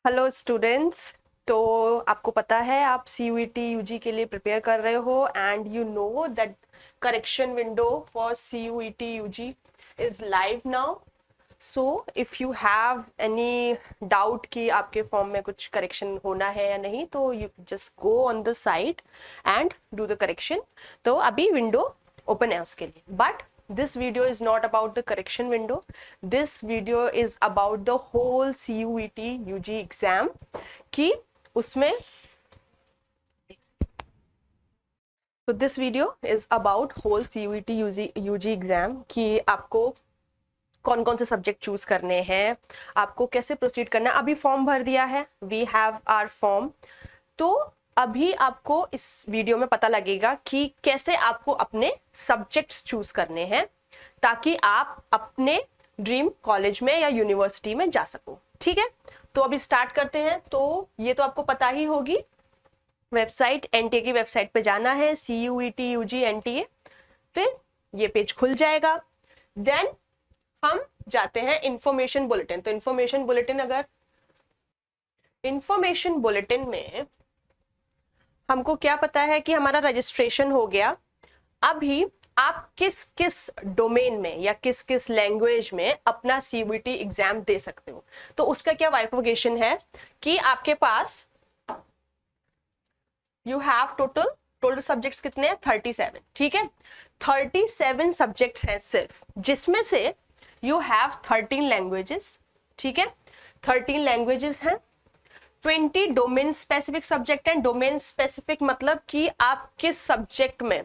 Hello students. तो आपको पता है आप CUET UG के लिए प्रिपेयर कर रहे हो and you know that correction window for CUET UG is live now. So if you have any doubt कि आपके फॉर्म में कुछ करेक्शन होना है या नहीं, तो you just go on the site and do the correction. तो अभी विंडो ओपन है उसके लिए, but this video is not about the correction window. This video is about the whole CUET UG exam कि उसमें तो this video is about whole CUET UG exam कि आपको कौन कौन से सब्जेक्ट चूज करने हैं, आपको कैसे प्रोसीड करना है। अभी फॉर्म भर दिया है, वी हैव आवर फॉर्म। तो अभी आपको इस वीडियो में पता लगेगा कि कैसे आपको अपने सब्जेक्ट्स चूज करने हैं ताकि आप अपने ड्रीम कॉलेज में या यूनिवर्सिटी में जा सको। ठीक है, तो अभी स्टार्ट करते हैं। तो ये तो आपको पता ही होगी, वेबसाइट एनटीए की वेबसाइट पे जाना है, CUET UG NTA, फिर ये पेज खुल जाएगा। देन हम जाते हैं इंफॉर्मेशन बुलेटिन। तो इंफॉर्मेशन बुलेटिन में हमको क्या पता है कि हमारा रजिस्ट्रेशन हो गया। अभी आप किस किस डोमेन में या किस किस लैंग्वेज में अपना CUET एग्जाम दे सकते हो, तो उसका क्या बाइफर्केशन है कि आपके पास यू हैव टोटल सब्जेक्ट्स कितने हैं, 37। ठीक है, 37 सब्जेक्ट्स हैं सिर्फ, जिसमें से यू हैव 13 लैंग्वेजेस। ठीक है, 13 लैंग्वेजेस हैं, 20 डोमेन स्पेसिफिक सब्जेक्ट हैं। डोमेन स्पेसिफिक मतलब कि आप किस सब्जेक्ट में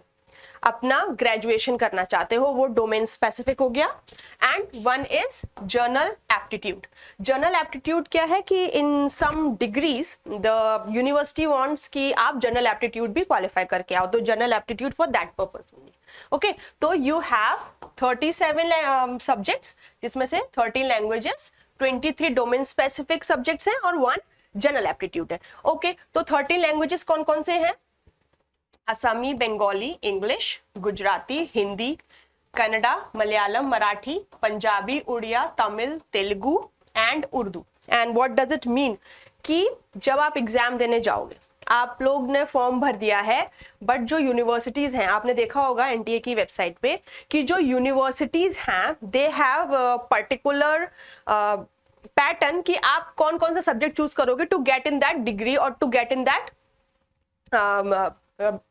अपना ग्रेजुएशन करना चाहते हो, वो डोमेन स्पेसिफिक हो गया। And one is general aptitude. Journal aptitude क्या है कि इन सम डिग्रीज द यूनिवर्सिटी वांट्स कि आप जर्नल एप्टीट्यूड भी क्वालिफाई करके आओ, तो journal aptitude for that purpose only. Okay, तो यू हैव 37 सब्जेक्ट्स, जिसमें से 13 लैंग्वेजेस, 23 डोमेन स्पेसिफिक सब्जेक्ट्स हैं और 1 जनरल एप्टीट्यूड है। ओके, तो 13 लैंग्वेजेस कौन कौन से हैं? Assamese, Bengali, English, Gujarati, Hindi, Kannada, Malayalam, Marathi, Punjabi, Oriya, Tamil, Telugu and Urdu. And what does it mean कि जब आप एग्जाम देने जाओगे, आप लोग ने फॉर्म भर दिया है, बट जो यूनिवर्सिटीज हैं, आपने देखा होगा एनटीए की वेबसाइट पे कि जो यूनिवर्सिटीज हैं दे हैव पर्टिकुलर पैटर्न कि आप कौन कौन सा सब्जेक्ट चूज करोगे to get in that degree और to get in that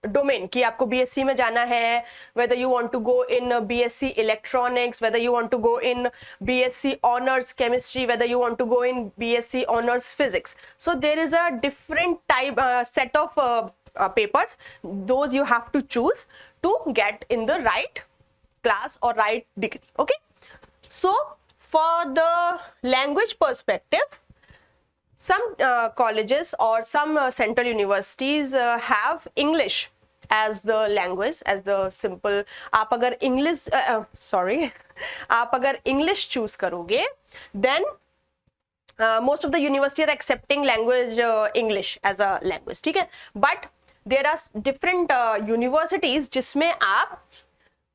domain कि आपको BSc में जाना है, whether you want to go in BSc electronics, whether you want to go in BSc honors chemistry, whether you want to go in BSc honors physics. So there is a different type set of papers, those you have to choose to get in the right class or right degree. Okay, so for the language perspective, some colleges or some central universities have English as the language, as the simple। आप अगर English आप अगर English choose करोगे, then most of the university are accepting language English as a language। ठीक है, but there are different universities जिसमें आप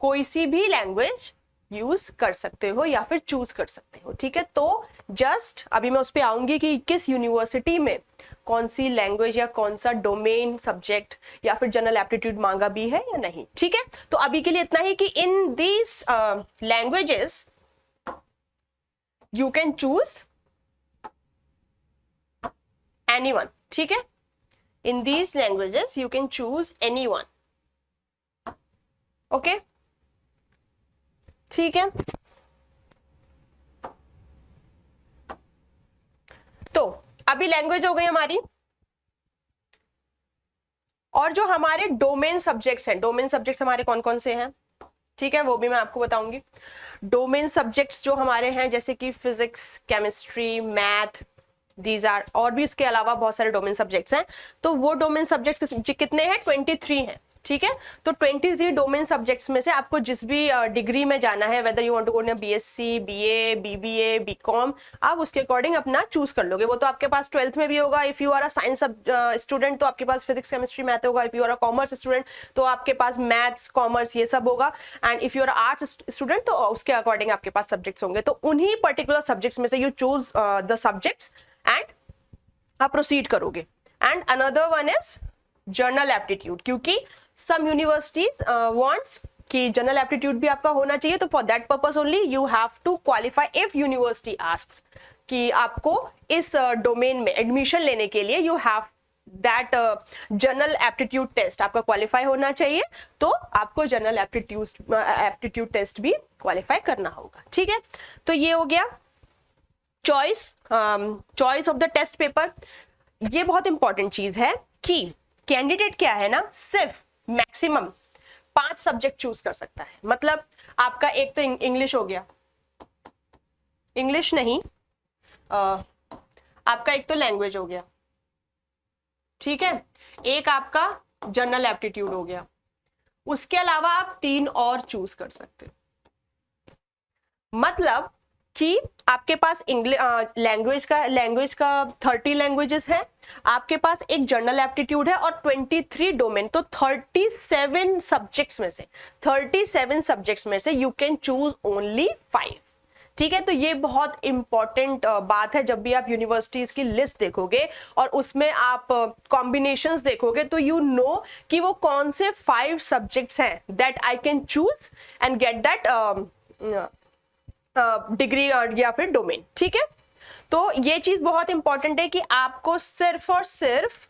कोई सी भी लैंग्वेज यूज कर सकते हो या फिर चूज कर सकते हो। ठीक है, तो जस्ट अभी मैं उस पर आऊंगी कि किस यूनिवर्सिटी में कौन सी लैंग्वेज या कौन सा डोमेन सब्जेक्ट या फिर जनरल एप्टीट्यूड मांगा भी है या नहीं। ठीक है, तो अभी के लिए इतना ही कि in these languages you can choose anyone. ठीक है, in these languages you can choose anyone. Okay, ठीक है, तो अभी लैंग्वेज हो गई हमारी, और जो हमारे डोमेन सब्जेक्ट्स हैं, डोमेन सब्जेक्ट्स हमारे कौन कौन से हैं, ठीक है, वो भी मैं आपको बताऊंगी। डोमेन सब्जेक्ट्स जो हमारे हैं जैसे कि physics, chemistry, math, these are, और भी इसके अलावा बहुत सारे डोमेन सब्जेक्ट्स हैं। तो वो डोमेन सब्जेक्ट्स कितने हैं? 23 हैं। ठीक है, तो 23 डोमेन सब्जेक्ट्स में से आपको जिस भी डिग्री में जाना है, whether you want to go in BSc, BA, BBA, BCom, आप उसके अकॉर्डिंग अपना चूज कर लोगे। वो तो आपके पास 12th में भी होगा। If you are a science student तो आपके पास फिजिक्स, केमिस्ट्री, मैथ होगा। If you are a commerce student तो आपके पास मैथ्स, कॉमर्स ये सब होगा। And if you are arts student तो उसके अकॉर्डिंग आपके पास सब्जेक्ट्स होंगे। तो उन्हीं पर्टिकुलर सब्जेक्ट्स में से you choose the subjects and आप प्रोसीड करोगे। And another one is general aptitude, क्योंकि सम यूनिवर्सिटीज वांट्स कि जनरल एप्टीट्यूड भी आपका होना चाहिए, तो for that purpose only you have to qualify. If university asks कि आपको इस डोमेन में एडमिशन लेने के लिए you have that general aptitude test आपका क्वालिफाई होना चाहिए, तो आपको जनरल एप्टीट्यूड टेस्ट भी क्वालिफाई करना होगा। ठीक है, तो ये हो गया choice of the test paper. ये बहुत इंपॉर्टेंट चीज है कि कैंडिडेट क्या है ना, सिर्फ मैक्सिमम 5 सब्जेक्ट चूज कर सकता है। मतलब आपका एक तो इंग्लिश हो गया, इंग्लिश नहीं, आपका एक तो लैंग्वेज हो गया, ठीक है, एक आपका जनरल एप्टीट्यूड हो गया, उसके अलावा आप 3 और चूज कर सकते हो। मतलब कि आपके पास लैंग्वेज का 30 लैंग्वेजेस है, आपके पास एक जनरल एप्टीट्यूड है और 23 डोमेन, तो 37 सब्जेक्ट्स में से यू कैन चूज ओनली 5। ठीक है, तो ये बहुत इंपॉर्टेंट बात है। जब भी आप यूनिवर्सिटीज की लिस्ट देखोगे और उसमें आप कॉम्बिनेशंस देखोगे, तो यू नो कि वो कौन से 5 सब्जेक्ट्स हैं that I can choose and get that degree या फिर डोमेन। ठीक है, तो ये चीज बहुत इंपॉर्टेंट है कि आपको सिर्फ और सिर्फ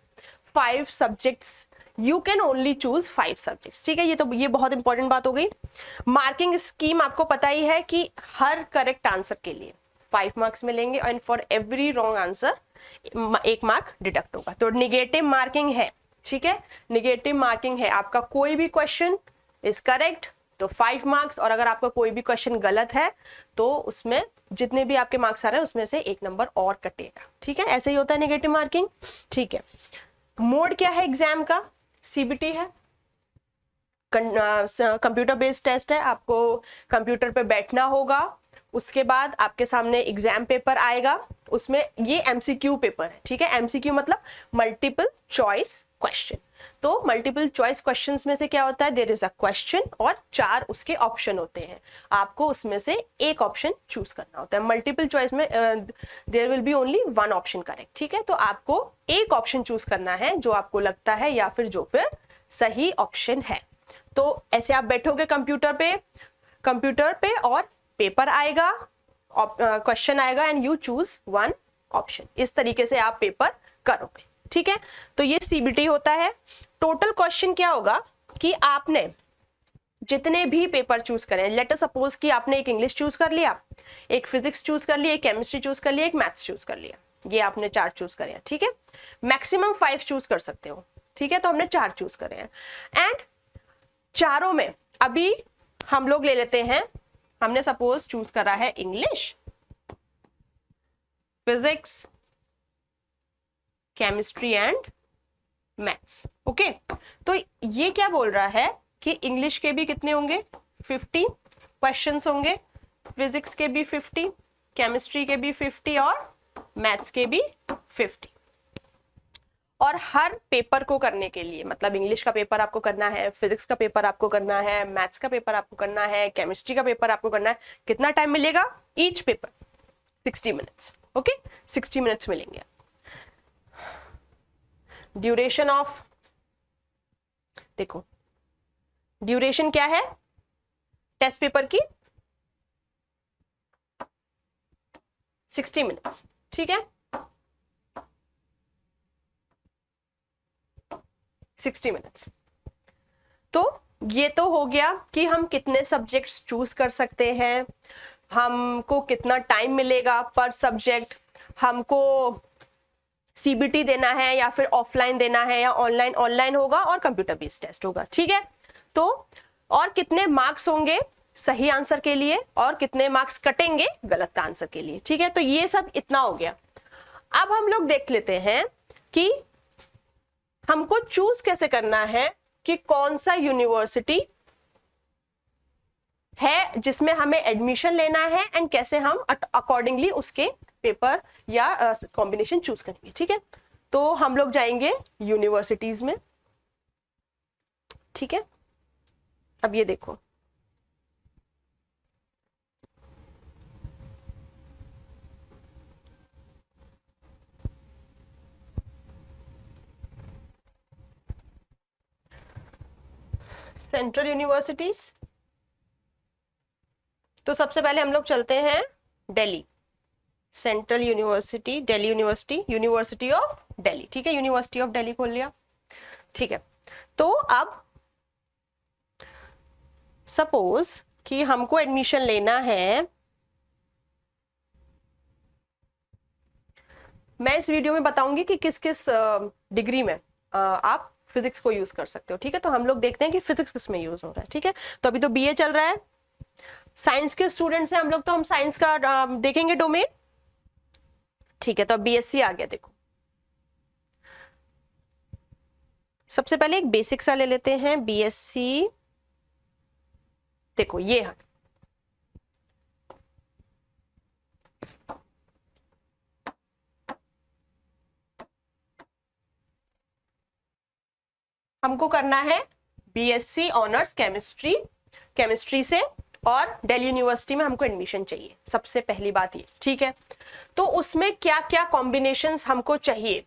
5 subjects, you can only choose 5 subjects. ठीक है, ये बहुत इंपॉर्टेंट बात हो गई। मार्किंग स्कीम आपको पता ही है कि हर करेक्ट आंसर के लिए 5 मार्क्स मिलेंगे and for every wrong answer 1 mark deduct होगा। तो निगेटिव मार्किंग है, ठीक है, निगेटिव मार्किंग है। आपका कोई भी क्वेश्चन इज करेक्ट तो 5 मार्क्स, और अगर आपका कोई भी क्वेश्चन गलत है तो उसमें जितने भी आपके मार्क्स आ रहे हैं उसमें से 1 नंबर और कटेगा। ठीक है, ऐसे ही होता है नेगेटिव मार्किंग। ठीक है, मोड क्या है एग्जाम का? सीबीटी है, कंप्यूटर बेस्ड टेस्ट है, आपको कंप्यूटर पे बैठना होगा, उसके बाद आपके सामने एग्जाम पेपर आएगा, उसमें ये एमसीक्यू पेपर है। ठीक है, एमसीक्यू मतलब मल्टीपल चॉइस क्वेश्चन। तो मल्टीपल चॉइस क्वेश्चंस में से क्या होता है, देयर इज अ क्वेश्चन और 4 उसके ऑप्शन होते हैं, आपको उसमें से एक ऑप्शन चूज करना होता है। मल्टीपल चॉइस में there will be only 1 option correct. ठीक है, तो आपको एक ऑप्शन चूज करना है जो आपको लगता है या फिर जो फिर सही ऑप्शन है। तो ऐसे आप बैठोगे कंप्यूटर पे और पेपर आएगा, क्वेश्चन आएगा एंड यू चूज 1 ऑप्शन। इस तरीके से आप पेपर करोगे। ठीक है, तो ये सीबीटी होता है। टोटल क्वेश्चन क्या होगा कि आपने जितने भी पेपर चूज करें, लेट अस सपोज कि आपने एक इंग्लिश चूज कर लिया, एक फिजिक्स चूज कर लिया, एक केमिस्ट्री चूज कर लिया, एक मैथ्स चूज कर लिया, ये आपने 4 चूज करे हैं। ठीक है, मैक्सिमम 5 चूज कर सकते हो। ठीक है, तो हमने 4 चूज करे हैं एंड चारों में अभी हम लोग ले लेते हैं, हमने सपोज चूज करा है English, physics, chemistry and maths. Okay, तो ये क्या बोल रहा है कि इंग्लिश के भी कितने होंगे, 50 क्वेश्चंस होंगे, फिजिक्स के भी 50, केमिस्ट्री के भी 50 और मैथ्स के भी 50। और हर पेपर को करने के लिए, मतलब इंग्लिश का पेपर आपको करना है, फिजिक्स का पेपर आपको करना है, मैथ्स का पेपर आपको करना है, केमिस्ट्री का पेपर आपको करना है, कितना टाइम मिलेगा each paper? 60 minutes. Okay, 60 minutes मिलेंगे। ड्यूरेशन ऑफ, देखो ड्यूरेशन क्या है टेस्ट पेपर की, 60 मिनट्स। ठीक है, 60 मिनट्स। तो ये तो हो गया कि हम कितने सब्जेक्ट्स चूज कर सकते हैं, हमको कितना टाइम मिलेगा पर सब्जेक्ट, हमको सीबीटी देना है या फिर ऑफलाइन देना है या ऑनलाइन होगा और कंप्यूटर बेस्ड टेस्ट होगा। ठीक है, तो और कितने मार्क्स होंगे सही आंसर के लिए और कितने मार्क्स कटेंगे गलत आंसर के लिए। ठीक है, तो ये सब इतना हो गया। अब हम लोग देख लेते हैं कि हमको चूज कैसे करना है कि कौन सा यूनिवर्सिटी है जिसमें हमें एडमिशन लेना है एंड कैसे हम अकॉर्डिंगली उसके पेपर या कॉम्बिनेशन चूज करेंगे। ठीक है, तो हम लोग जाएंगे यूनिवर्सिटीज में। ठीक है, अब ये देखो, सेंट्रल यूनिवर्सिटीज, तो सबसे पहले हम लोग चलते हैं Delhi, central university, Delhi university, university of Delhi, ठीक है, यूनिवर्सिटी ऑफ दिल्ली खोल लिया, ठीक है। तो अब सपोज कि हमको एडमिशन लेना है, मैं इस वीडियो में बताऊंगी कि किस किस डिग्री में आप फिजिक्स को यूज कर सकते हो, ठीक है। तो हम लोग देखते हैं कि फिजिक्स किस में यूज हो रहा है, ठीक है। तो अभी तो बीए चल रहा है, साइंस के स्टूडेंट्स हैं हम लोग, तो हम साइंस का देखेंगे डोमेन, ठीक है। तो अब बीएससी आ गया, देखो सबसे पहले एक बेसिक सा ले लेते हैं, बीएससी, देखो ये है, हमको करना है बीएससी ऑनर्स केमिस्ट्री, केमिस्ट्री से, और दिल्ली यूनिवर्सिटी में हमको एडमिशन चाहिए, सबसे पहली बात ये, ठीक है। तो उसमें क्या क्या कॉम्बिनेशंस हमको चाहिए,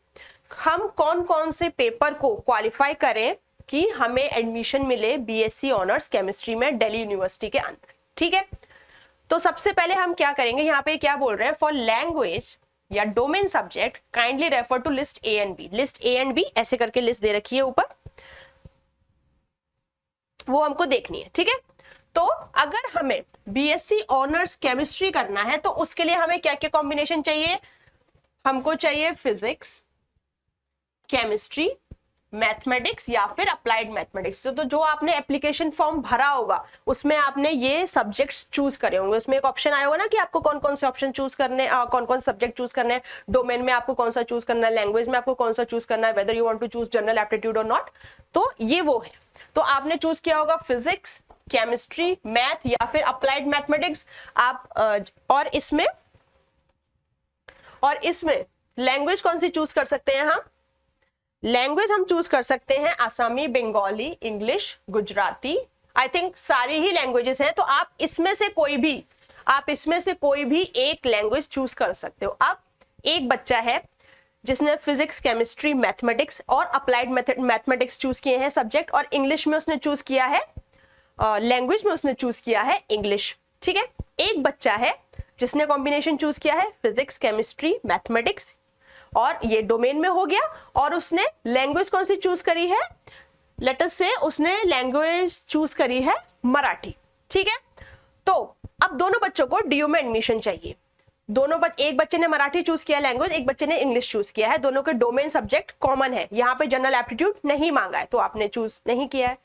हम कौन कौन से पेपर को क्वालिफाई करें कि हमें एडमिशन मिले बीएससी ऑनर्स केमिस्ट्री में दिल्ली यूनिवर्सिटी के अंदर, ठीक है। तो सबसे पहले हम क्या करेंगे, यहाँ पे क्या बोल रहे हैं, फॉर लैंग्वेज या domain subject kindly refer to list A and B, list A and B ऐसे करके लिस्ट दे रखी है ऊपर, वो हमको देखनी है, ठीक है। तो अगर हमें बीएससी ऑनर्स केमिस्ट्री करना है तो उसके लिए हमें क्या क्या कॉम्बिनेशन चाहिए, हमको चाहिए फिजिक्स, केमिस्ट्री, मैथमेटिक्स या फिर अप्लाइड मैथमेटिक्स। तो जो आपने एप्लीकेशन फॉर्म भरा होगा उसमें आपने ये सब्जेक्ट्स चूज करे होंगे, उसमें एक ऑप्शन आया होगा ना कि आपको कौन कौन से ऑप्शन चूज करने, कौन कौन सब्जेक्ट चूज करने हैं, डोमेन में आपको कौन सा चूज करना है, लैंग्वेज में आपको कौन सा चूज करना है, whether you want to choose general aptitude और नॉट, तो ये वो है। तो आपने चूज किया होगा फिजिक्स, केमिस्ट्री, मैथ या फिर अप्लाइड मैथमेटिक्स, आप और इसमें लैंग्वेज कौन सी चूज कर सकते हैं हम, लैंग्वेज हम चूज कर सकते हैं Assamese, Bengali, English, Gujarati, I think सारी ही लैंग्वेजेस हैं। तो आप इसमें से कोई भी एक लैंग्वेज चूज कर सकते हो। अब एक बच्चा है जिसने फिजिक्स, केमिस्ट्री, मैथमेटिक्स और अप्लाइड मैथमेटिक्स चूज किए हैं सब्जेक्ट, और इंग्लिश में उसने चूज किया है, लैंग्वेज में उसने चूज किया है इंग्लिश, ठीक है। एक बच्चा है जिसने कॉम्बिनेशन चूज किया है फिजिक्स, केमिस्ट्री, मैथमेटिक्स, और ये डोमेन में हो गया, और उसने लैंग्वेज कौन सी चूज करी है, लेट अस से उसने लैंग्वेज चूज करी है मराठी, ठीक है। तो अब दोनों बच्चों को डीयू में एडमिशन चाहिए, एक बच्चे ने मराठी चूज किया लैंग्वेज, एक बच्चे ने इंग्लिश चूज किया है, दोनों के डोमेन सब्जेक्ट कॉमन है, यहाँ पे जनरल एप्टीट्यूड नहीं मांगा है तो आपने चूज नहीं किया है।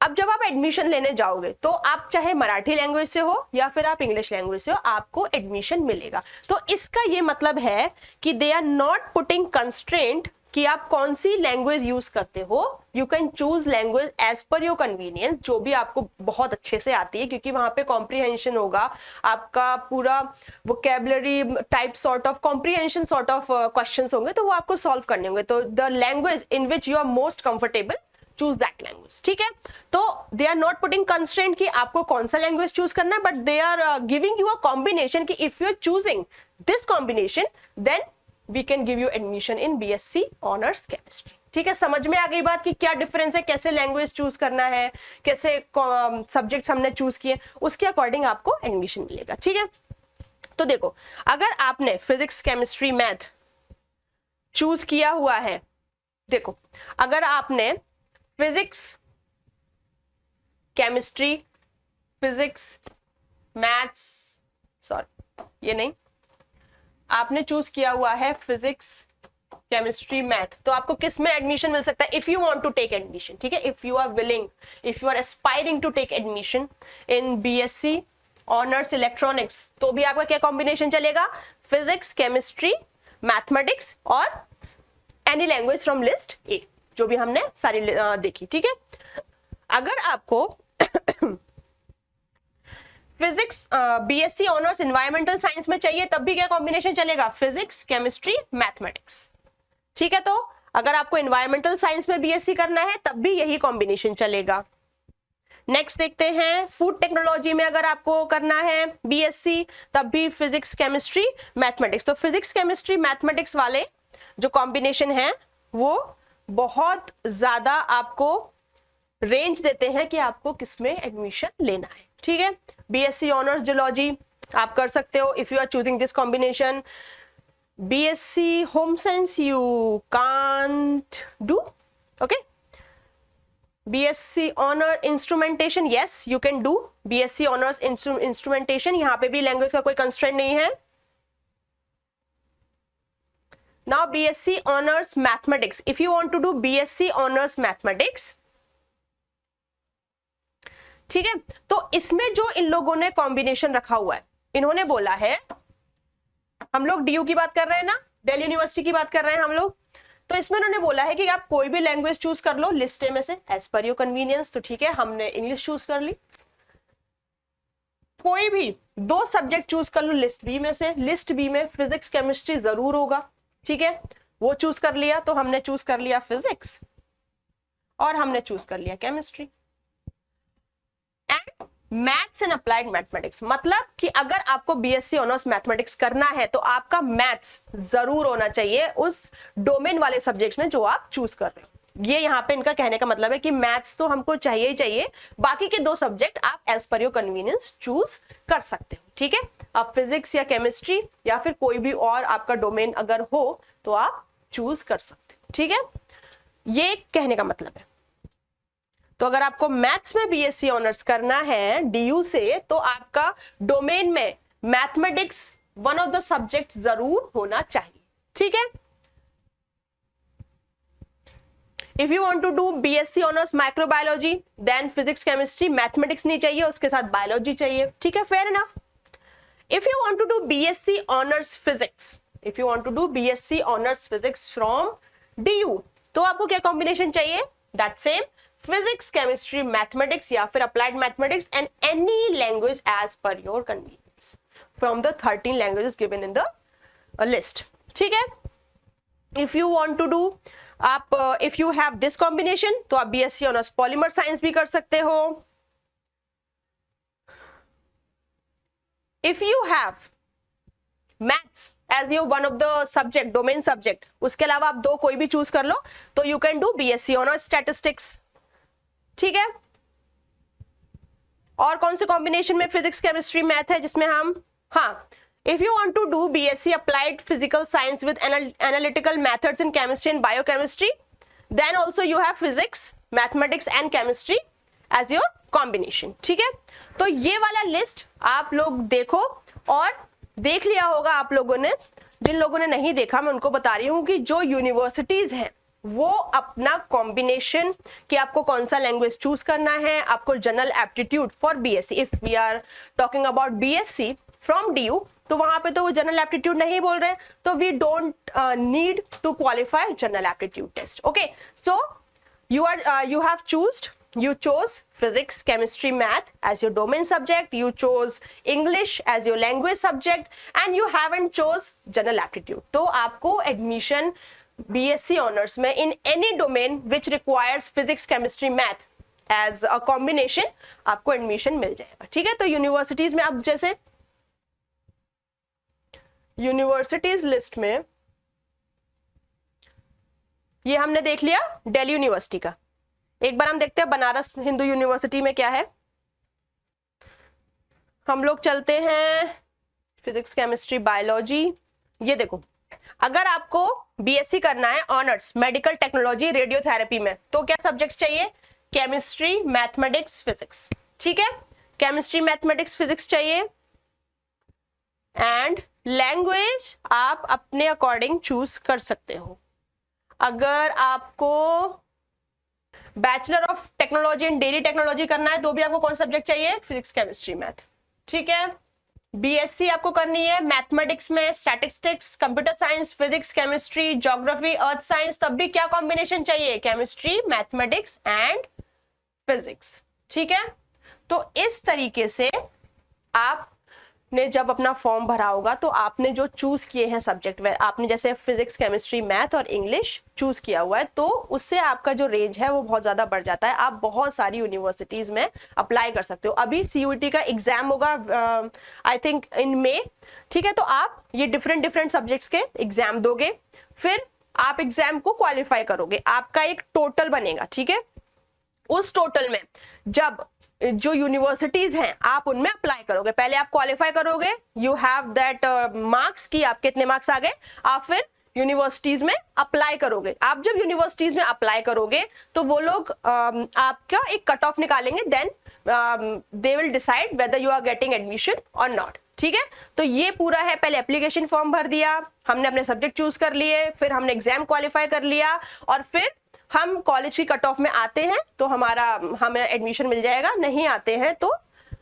अब जब आप एडमिशन लेने जाओगे तो आप चाहे मराठी लैंग्वेज से हो या फिर आप इंग्लिश लैंग्वेज से हो, आपको एडमिशन मिलेगा। तो इसका ये मतलब है कि they are not putting constraint कि आप कौन सी लैंग्वेज यूज करते हो, you can choose language as per your convenience, जो भी आपको बहुत अच्छे से आती है, क्योंकि वहां पे कॉम्प्रिहेंशन होगा, आपका पूरा vocabulary type sort of comprehension sort of questions होंगे, तो वो आपको सॉल्व करने होंगे। तो the language in which you are most comfortable, choose that language, ठीक है। तो they are not putting constraint कि आपको कौन सा लैंग्वेज चूज करना है, but they are giving you a combination कि if you are choosing this combination then we can give you admission in BSc honours chemistry, ठीक है। समझ में आ गई बात कि क्या डिफरेंस है, कैसे लैंग्वेज चूज करना है, कैसे सब्जेक्ट्स हमने चूज किए, उसके अकॉर्डिंग आपको एडमिशन मिलेगा, ठीक है। तो देखो, अगर आपने फिजिक्स, केमिस्ट्री, मैथ चूज किया हुआ है, देखो अगर आपने physics, chemistry, physics, maths, sorry ये नहीं, आपने चूज किया हुआ है फिजिक्स, केमिस्ट्री, मैथ, तो आपको किस में एडमिशन मिल सकता है, if you want to take admission, ठीक है, if you are willing, if you are aspiring to take admission in BSc honours electronics, तो भी आपका क्या कॉम्बिनेशन चलेगा, फिजिक्स, केमिस्ट्री, मैथमेटिक्स और any language from list A, जो भी हमने सारी देखी, ठीक है। अगर आपको physics BSc honours environmental science में चाहिए तब भी क्या कॉम्बिनेशन चलेगा, फिजिक्स, केमिस्ट्री, मैथमेटिक्स, ठीक है। तो अगर आपको एनवायरमेंटल साइंस में बीएससी करना है तब भी यही कॉम्बिनेशन चलेगा। नेक्स्ट देखते हैं, फूड टेक्नोलॉजी में अगर आपको करना है बीएससी तब भी फिजिक्स, केमिस्ट्री, मैथमेटिक्स। तो फिजिक्स, केमिस्ट्री, मैथमेटिक्स वाले जो कॉम्बिनेशन है वो बहुत ज्यादा आपको रेंज देते हैं कि आपको किसमें एडमिशन लेना है, ठीक है। बीएससी ऑनर्स जियोलॉजी आप कर सकते हो if you are choosing this combination. BSc home science you can't do, okay. BSc honour instrumentation, yes you can do BSc honours instrumentation, यहां पे भी लैंग्वेज का कोई कंस्ट्रेंट नहीं है। Now BSc honours mathematics, if you want to do BSc honours mathematics, ठीक है, तो इसमें जो इन लोगों ने कॉम्बिनेशन रखा हुआ है, इन्होंने बोला है, हम लोग डीयू की बात कर रहे हैं ना, दिल्ली यूनिवर्सिटी की बात कर रहे हैं हम लोग, तो इसमें उन्होंने बोला है कि आप कोई भी लैंग्वेज चूज कर लो लिस्ट में से एज पर योर कन्वीनियंस। तो ठीक है, हमने इंग्लिश चूज कर ली। कोई भी 2 सब्जेक्ट चूज कर लो लिस्ट बी में से, लिस्ट बी में फिजिक्स केमिस्ट्री जरूर होगा, ठीक है, वो चूज कर लिया। तो हमने चूज कर लिया फिजिक्स और हमने चूज कर लिया chemistry. And maths and applied mathematics, मतलब कि अगर आपको बीएससी ऑनर्स मैथमेटिक्स करना है तो आपका मैथ्स जरूर होना चाहिए उस डोमेन वाले सब्जेक्ट्स में जो आप चूज कर रहे हो। ये यहाँ पे इनका कहने का मतलब है कि मैथ्स तो हमको चाहिए ही चाहिए, बाकी के 2 सब्जेक्ट आप as per your convenience choose कर सकते हो, ठीक है। आप फिजिक्स या केमिस्ट्री या फिर कोई भी और आपका डोमेन अगर हो तो आप चूज कर सकते हो, ठीक है। ये कहने का मतलब है। तो अगर आपको मैथ्स में बीएससी ऑनर्स करना है डीयू से, तो आपका डोमेन में mathematics one of the subject जरूर होना चाहिए, ठीक है। If you want to do BSc honours microbiology, then physics chemistry mathematics नहीं चाहिए, उसके साथ बायोलॉजी चाहिए, ठीक है, fair enough. If you want to do BSc honours physics, if you want to do BSc honours physics from DU, तो आपको क्या कॉम्बिनेशन चाहिए, that same physics chemistry mathematics या फिर applied mathematics and any language as per your convenience from the 13 languages given in the list, ठीक है। If you want to do आप if you have this combination, तो आप BSc honours polymer science भी कर सकते हो। If you have maths as your one of the subject domain subject, उसके अलावा आप 2 कोई भी चूज कर लो, तो you can do BSc honours statistics, ठीक है। और कौन से कॉम्बिनेशन में फिजिक्स केमिस्ट्री मैथ है जिसमें हम, हाँ, if you want to do BSc applied physical science with analytical methods in chemistry and biochemistry, then also you have physics mathematics and chemistry as your combination, ठीक है। तो ये वाला लिस्ट आप लोग देखो, और देख लिया होगा आप लोगों ने, जिन लोगों ने नहीं देखा मैं उनको बता रही हूं कि जो यूनिवर्सिटीज हैं वो अपना कॉम्बिनेशन कि आपको कौन सा लैंग्वेज चूज करना है, आपको general aptitude for BSc, if we are talking about BSc from DU, तो वहां पे तो वो जनरल एप्टीट्यूड नहीं बोल रहे, तो we don't need to qualify general aptitude test, okay. So you have you chose physics, chemistry, math as your domain subject, you chose English as your language subject, and you haven't chose general aptitude. तो आपको admission BSc honors में in any domain which requires physics, chemistry, math as a combination आपको admission मिल जाएगा, ठीक है। तो universities में अब जैसे यूनिवर्सिटीज लिस्ट में ये हमने देख लिया दिल्ली यूनिवर्सिटी का। एक बार हम देखते हैं बनारस हिंदू यूनिवर्सिटी में क्या है। हम लोग चलते हैं फिजिक्स केमिस्ट्री बायोलॉजी। ये देखो, अगर आपको बीएससी करना है ऑनर्स मेडिकल टेक्नोलॉजी रेडियोथेरेपी में, तो क्या सब्जेक्ट्स चाहिए, केमिस्ट्री मैथमेटिक्स फिजिक्स, ठीक है। केमिस्ट्री मैथमेटिक्स फिजिक्स चाहिए, एंड लैंग्वेज आप अपने अकॉर्डिंग चूज कर सकते हो। अगर आपको bachelor of technology and dairy technology करना है तो भी आपको कौन सब्जेक्ट चाहिए, फिजिक्स केमिस्ट्री मैथ, ठीक है। बीएससी आपको करनी है मैथमेटिक्स में statistics, computer science, physics, chemistry, geography, earth science, तब भी क्या कॉम्बिनेशन चाहिए, केमिस्ट्री मैथमेटिक्स एंड फिजिक्स, ठीक है। तो इस तरीके से आपने जब अपना फॉर्म भरा होगा तो आपने जो चूज किए हैं सब्जेक्ट, आपने जैसे फिजिक्स, केमिस्ट्री, मैथ और इंग्लिश चूज किया हुआ है, तो उससे आपका जो रेंज है वो बहुत ज्यादा बढ़ जाता है। आप बहुत सारी यूनिवर्सिटीज में अप्लाई कर सकते हो। अभी सीयूईटी का एग्जाम होगा आई थिंक इन मई, ठीक है। तो आप ये डिफरेंट सब्जेक्ट्स के एग्जाम दोगे, फिर आप एग्जाम को क्वालिफाई करोगे, आपका एक टोटल बनेगा, ठीक है। उस टोटल में जब जो यूनिवर्सिटीज हैं आप उनमें अप्लाई करोगे, पहले आप क्वालिफाई करोगे, यू हैव दैट मार्क्स की आप कितने मार्क्स आ गए, आप फिर यूनिवर्सिटीज में अप्लाई करोगे। आप जब यूनिवर्सिटीज में अप्लाई करोगे तो वो लोग आपका एक कट ऑफ निकालेंगे, then they will decide whether you are getting admission और नॉट। ठीक है, तो ये पूरा है, पहले एप्लीकेशन फॉर्म भर दिया, हमने अपने सब्जेक्ट चूज कर लिए, फिर हमने एग्जाम क्वालिफाई कर लिया, और फिर हम कॉलेज की कट ऑफ में आते हैं तो हमें एडमिशन मिल जाएगा, नहीं आते हैं तो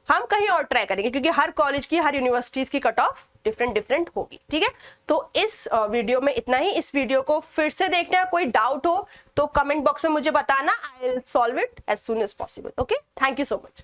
हम कहीं और ट्राई करेंगे, क्योंकि हर कॉलेज की, हर यूनिवर्सिटीज की कट ऑफ डिफरेंट होगी। ठीक है, तो इस वीडियो में इतना ही। इस वीडियो को फिर से देखना, कोई डाउट हो तो कमेंट बॉक्स में मुझे बताना, I will solve it as soon as possible. Okay, thank you so much.